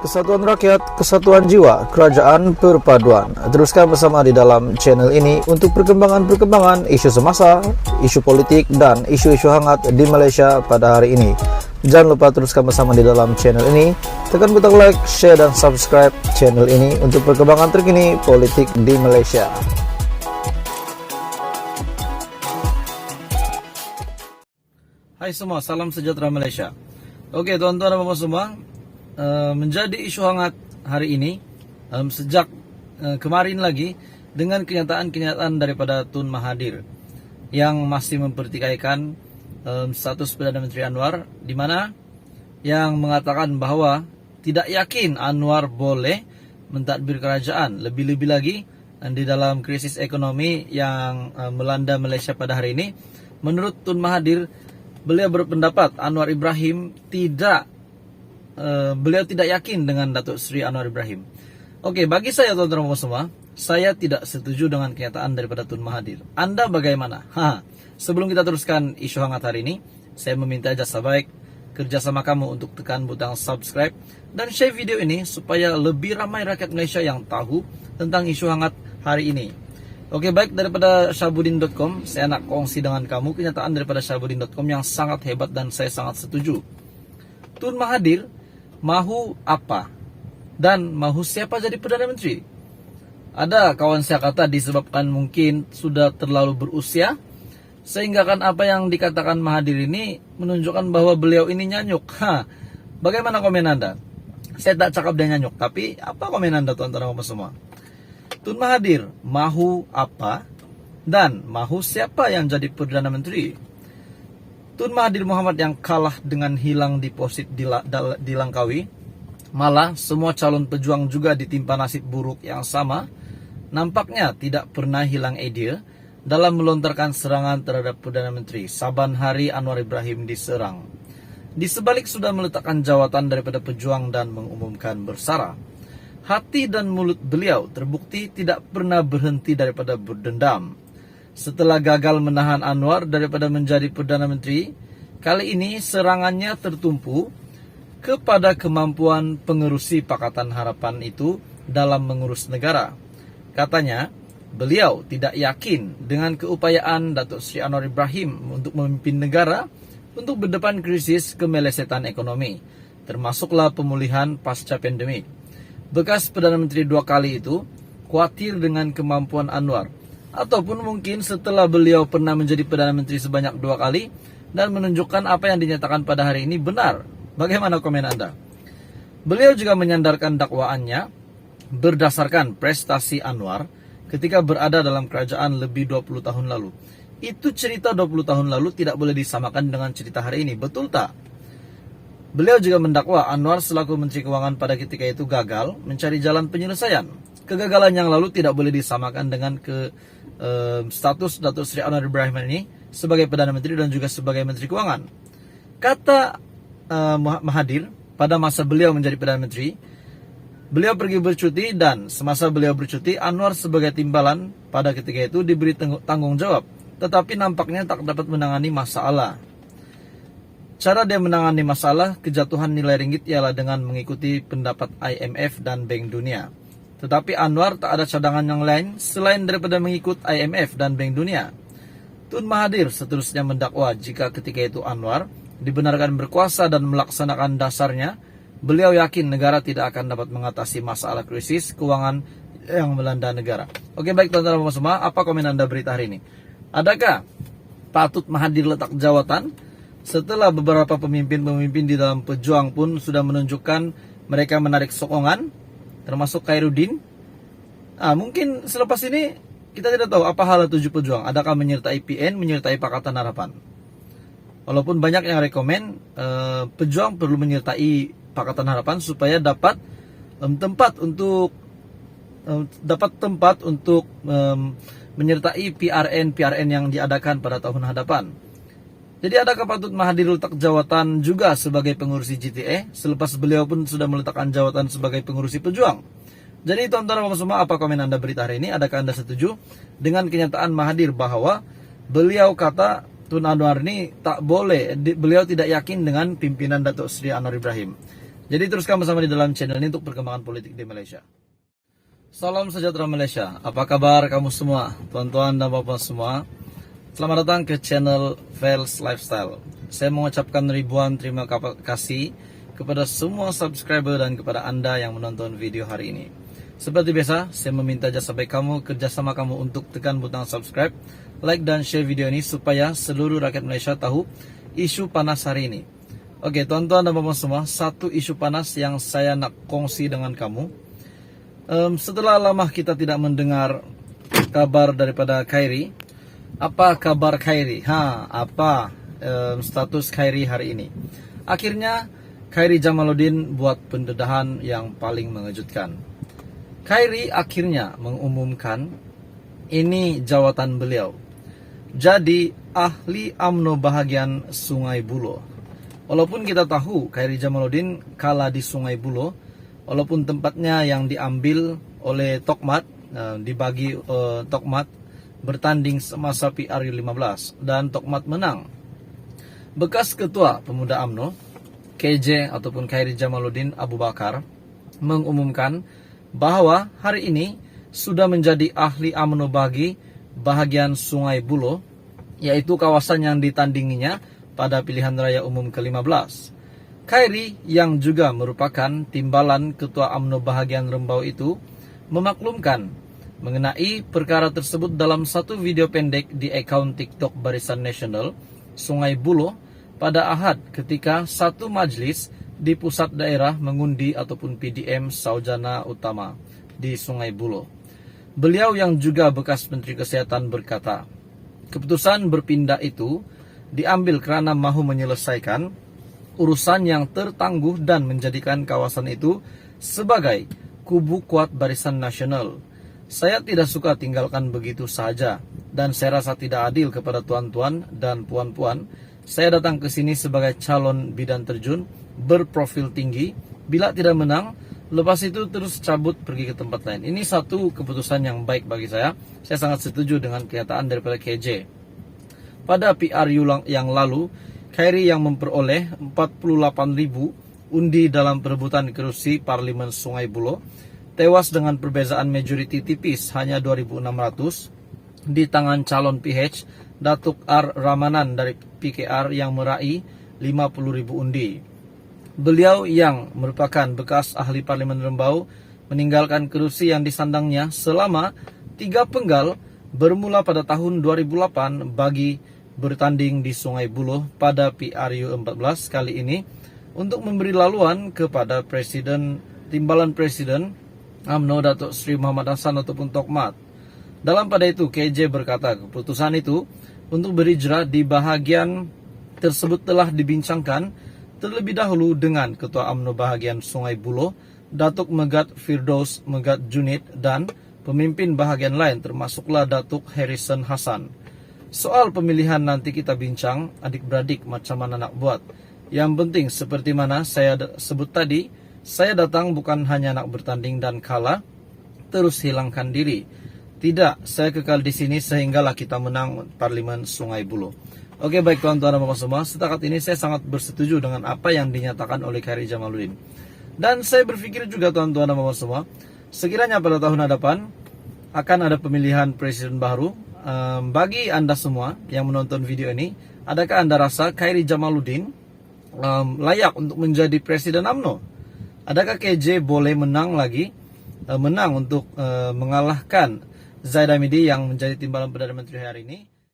Kesatuan rakyat, kesatuan jiwa, kerajaan perpaduan. Teruskan bersama di dalam channel ini untuk perkembangan-perkembangan isu semasa, isu politik, dan isu-isu hangat di Malaysia pada hari ini. Jangan lupa teruskan bersama di dalam channel ini. Tekan butang like, share, dan subscribe channel ini untuk perkembangan terkini politik di Malaysia. Hai semua, salam sejahtera Malaysia. Oke tuan-tuan dan bapak semua, menjadi isu hangat hari ini sejak kemarin lagi dengan kenyataan-kenyataan daripada Tun Mahathir yang masih mempertikaikan status Perdana Menteri Anwar, di mana yang mengatakan bahwa tidak yakin Anwar boleh mentadbir kerajaan, lebih-lebih lagi di dalam krisis ekonomi yang melanda Malaysia pada hari ini. Menurut Tun Mahathir, beliau berpendapat Anwar Ibrahim beliau tidak yakin dengan Datuk Seri Anwar Ibrahim. Oke, bagi saya tuan-tuan semua, saya tidak setuju dengan kenyataan daripada Tun Mahathir. Anda bagaimana? Sebelum kita teruskan isu hangat hari ini, saya meminta jasa baik kerjasama kamu untuk tekan butang subscribe dan share video ini supaya lebih ramai rakyat Malaysia yang tahu tentang isu hangat hari ini. Oke, baik, daripada Syahbudin.com, saya nak kongsi dengan kamu kenyataan daripada Syahbudin.com yang sangat hebat dan saya sangat setuju. Tun Mahathir mahu apa dan mahu siapa jadi Perdana Menteri? Ada kawan saya kata disebabkan mungkin sudah terlalu berusia, sehingga kan apa yang dikatakan Mahathir ini menunjukkan bahwa beliau ini nyanyuk. Bagaimana komen Anda? Saya tak cakap dia nyanyuk, tapi apa komen Anda tuan-tuan semua? Tun Mahathir mahu apa dan mahu siapa yang jadi Perdana Menteri? Tun Mahathir Mohamad yang kalah dengan hilang deposit di Langkawi, malah semua calon pejuang juga ditimpa nasib buruk yang sama, nampaknya tidak pernah hilang ide dalam melontarkan serangan terhadap Perdana Menteri saban hari Anwar Ibrahim diserang. Di sebalik sudah meletakkan jawatan daripada pejuang dan mengumumkan bersara, hati dan mulut beliau terbukti tidak pernah berhenti daripada berdendam. Setelah gagal menahan Anwar daripada menjadi Perdana Menteri, kali ini serangannya tertumpu kepada kemampuan pengerusi Pakatan Harapan itu dalam mengurus negara. Katanya, beliau tidak yakin dengan keupayaan Datuk Seri Anwar Ibrahim untuk memimpin negara untuk berdepan krisis kemelesetan ekonomi, termasuklah pemulihan pasca pandemik. Bekas Perdana Menteri 2 kali itu khawatir dengan kemampuan Anwar, ataupun mungkin setelah beliau pernah menjadi Perdana Menteri sebanyak 2 kali dan menunjukkan apa yang dinyatakan pada hari ini benar. Bagaimana komen Anda? Beliau juga menyandarkan dakwaannya berdasarkan prestasi Anwar ketika berada dalam kerajaan lebih 20 tahun lalu. Itu cerita 20 tahun lalu tidak boleh disamakan dengan cerita hari ini, betul tak? Beliau juga mendakwa Anwar selaku Menteri Keuangan pada ketika itu gagal mencari jalan penyelesaian. Kegagalan yang lalu tidak boleh disamakan dengan status Datuk Seri Anwar Ibrahim ini sebagai Perdana Menteri dan juga sebagai Menteri Keuangan. Kata Mahathir, pada masa beliau menjadi Perdana Menteri, beliau pergi bercuti dan semasa beliau bercuti, Anwar sebagai timbalan pada ketika itu diberi tanggung jawab, tetapi nampaknya tak dapat menangani masalah. Cara dia menangani masalah kejatuhan nilai ringgit ialah dengan mengikuti pendapat IMF dan Bank Dunia. Tetapi Anwar tak ada cadangan yang lain selain daripada mengikut IMF dan Bank Dunia. Tun Mahathir seterusnya mendakwa jika ketika itu Anwar dibenarkan berkuasa dan melaksanakan dasarnya, beliau yakin negara tidak akan dapat mengatasi masalah krisis keuangan yang melanda negara. Oke, baik tuan-tuan dan semua, apa komen Anda berita hari ini? Adakah patut Mahathir letak jawatan setelah beberapa pemimpin-pemimpin di dalam pejuang pun sudah menunjukkan mereka menarik sokongan, termasuk Khairuddin? Mungkin selepas ini kita tidak tahu apa hal tujuh pejuang. Adakah menyertai PN, menyertai Pakatan Harapan? Walaupun banyak yang rekomen pejuang perlu menyertai Pakatan Harapan supaya dapat tempat untuk menyertai PRN yang diadakan pada tahun hadapan. Jadi adakah patut Mahathir letak jawatan juga sebagai pengurusi JTA selepas beliau pun sudah meletakkan jawatan sebagai pengurusi pejuang? Jadi tuan-tuan dan semua, apa komen Anda berita hari ini? Adakah Anda setuju dengan kenyataan Mahathir bahwa beliau kata Tun Anwar ini tak boleh, beliau tidak yakin dengan pimpinan Datuk Seri Anwar Ibrahim? Jadi teruskan bersama di dalam channel ini untuk perkembangan politik di Malaysia. Salam sejahtera Malaysia. Apa kabar kamu semua, tuan-tuan dan bapak semua? Selamat datang ke channel Vels Lifestyle. Saya mengucapkan ribuan terima kasih kepada semua subscriber dan kepada Anda yang menonton video hari ini. Seperti biasa, saya meminta jasa baik kamu, kerjasama kamu untuk tekan butang subscribe, like dan share video ini supaya seluruh rakyat Malaysia tahu isu panas hari ini. Oke, tuan-tuan dan bapak semua, satu isu panas yang saya nak kongsi dengan kamu. Setelah lama kita tidak mendengar kabar daripada Khairi. Apa kabar Khairi? Apa status Khairi hari ini? Akhirnya Khairi Jamaluddin buat pendedahan yang paling mengejutkan. Khairi akhirnya mengumumkan ini jawatan beliau. Jadi ahli UMNO bahagian Sungai Buloh. Walaupun kita tahu Khairi Jamaluddin kalah di Sungai Buloh, walaupun tempatnya yang diambil oleh Tokmat, dibagi Tokmat bertanding semasa PRU 15 dan Tokmat menang. Bekas Ketua Pemuda UMNO, KJ ataupun Khairi Jamaluddin Abu Bakar, mengumumkan bahwa hari ini sudah menjadi ahli UMNO bagi bahagian Sungai Buloh, yaitu kawasan yang ditandinginya pada pilihan raya umum ke-15. Khairi yang juga merupakan timbalan Ketua UMNO bahagian Rembau itu memaklumkan mengenai perkara tersebut dalam satu video pendek di akaun TikTok Barisan Nasional Sungai Buloh pada Ahad ketika satu majlis di pusat daerah mengundi ataupun PDM Saujana Utama di Sungai Buloh. Beliau yang juga bekas Menteri Kesehatan berkata, keputusan berpindah itu diambil kerana mahu menyelesaikan urusan yang tertangguh dan menjadikan kawasan itu sebagai kubu kuat Barisan Nasional. Saya tidak suka tinggalkan begitu saja dan saya rasa tidak adil kepada tuan-tuan dan puan-puan. Saya datang ke sini sebagai calon bidan terjun berprofil tinggi. Bila tidak menang, lepas itu terus cabut pergi ke tempat lain. Ini satu keputusan yang baik bagi saya. Saya sangat setuju dengan kenyataan daripada KJ. Pada PRU yang lalu, Khairi yang memperoleh 48.000 undi dalam perebutan kerusi Parlimen Sungai Buloh tewas dengan perbezaan majoriti tipis hanya 2.600 di tangan calon PH Datuk R. Ramanan dari PKR yang meraih 50.000 undi. Beliau yang merupakan bekas ahli Parlimen Rembau meninggalkan kerusi yang disandangnya selama 3 penggal bermula pada tahun 2008 bagi bertanding di Sungai Buloh pada PRU 14 kali ini untuk memberi laluan kepada timbalan Presiden UMNO Datuk Seri Muhammad Hassan ataupun Tokmat. Dalam pada itu KJ berkata keputusan itu untuk berhijrah di bahagian tersebut telah dibincangkan terlebih dahulu dengan Ketua UMNO bahagian Sungai Buloh Datuk Megat Firdaus Megat Junid dan pemimpin bahagian lain termasuklah Datuk Harrison Hassan. Soal pemilihan nanti kita bincang adik-beradik macam mana nak buat. Yang penting seperti mana saya sebut tadi, saya datang bukan hanya nak bertanding dan kalah, terus hilangkan diri. Tidak, saya kekal di sini sehinggalah kita menang Parlimen Sungai Buloh. Oke, baik tuan-tuan dan bapak semua, setakat ini saya sangat bersetuju dengan apa yang dinyatakan oleh Khairi Jamaluddin. Dan saya berpikir juga tuan-tuan dan bapak semua, sekiranya pada tahun hadapan akan ada pemilihan presiden baru. Bagi anda semua yang menonton video ini, adakah anda rasa Khairi Jamaluddin layak untuk menjadi presiden UMNO? Adakah KJ boleh menang untuk mengalahkan Zaid Hamidi yang menjadi timbalan Perdana Menteri hari ini?